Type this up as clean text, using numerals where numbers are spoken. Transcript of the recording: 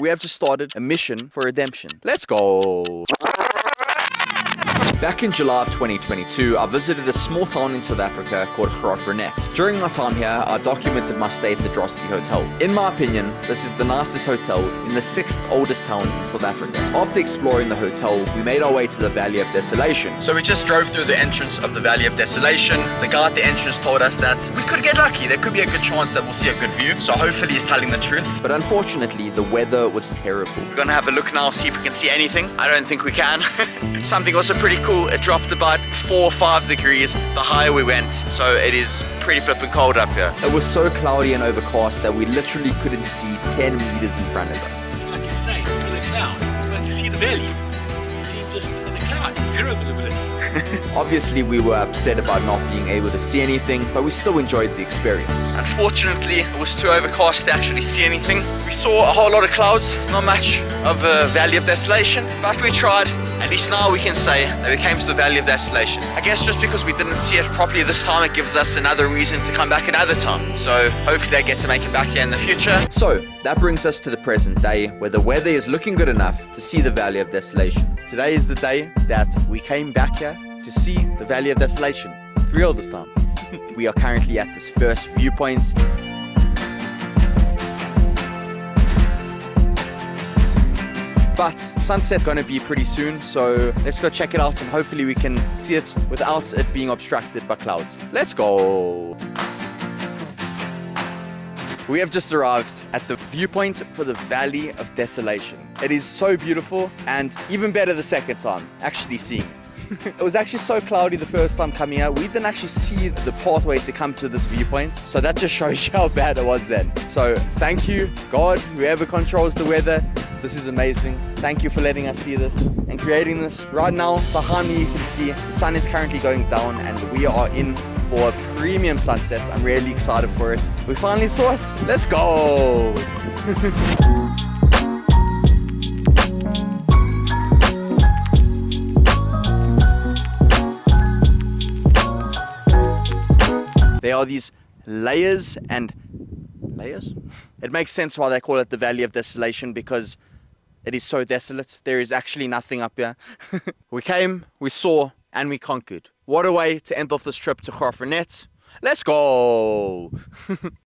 we have just started a mission for redemption. Let's go! Back in July of 2022, I visited a small town in South Africa called Graaff-Reinet. During my time here, I documented my stay at the Drosty Hotel. In my opinion, this is the nicest hotel in the 6th oldest town in South Africa. After exploring the hotel, we made our way to the Valley of Desolation. So we just drove through the entrance of the Valley of Desolation. The guy at the entrance told us that we could get lucky. There could be a good chance that we'll see a good view. So hopefully he's telling the truth. But unfortunately, the weather was terrible. We're gonna have a look now, see if we can see anything. I don't think we can. Something also pretty cool. It dropped about 4 or 5 degrees the higher we went, so it is pretty flippin' cold up here. It was so cloudy and overcast that we literally couldn't see 10 meters in front of us. Like I say, in a cloud, you're supposed to see the valley. You see just in a cloud, zero visibility. Obviously we were upset about not being able to see anything, but we still enjoyed the experience. Unfortunately, it was too overcast to actually see anything. We saw a whole lot of clouds, not much of a Valley of Desolation, but we tried. At least now we can say that we came to the Valley of Desolation. I guess just because we didn't see it properly this time, it gives us another reason to come back another time. So hopefully I get to make it back here in the future. So that brings us to the present day, where the weather is looking good enough to see the Valley of Desolation. Today is the day that we came back here to see the Valley of Desolation. For real this time. We are currently at this first viewpoint. But sunset's gonna be pretty soon, so let's go check it out and hopefully we can see it without it being obstructed by clouds. Let's go! We have just arrived at the viewpoint for the Valley of Desolation. It is so beautiful and even better the second time, actually seeing it. It was actually so cloudy the first time coming here, we didn't actually see the pathway to come to this viewpoint, so that just shows you how bad it was then. So thank you, God, whoever controls the weather. This is amazing. Thank you for letting us see this and creating this. Right now, behind me you can see the sun is currently going down and we are in for a premium sunset. I'm really excited for it. We finally saw it. Let's go! There are these layers and layers? It makes sense why they call it the Valley of Desolation, because it is so desolate. There is actually nothing up here. We came, we saw, and we conquered. What a way to end off this trip to Graaff-Reinet. Let's go!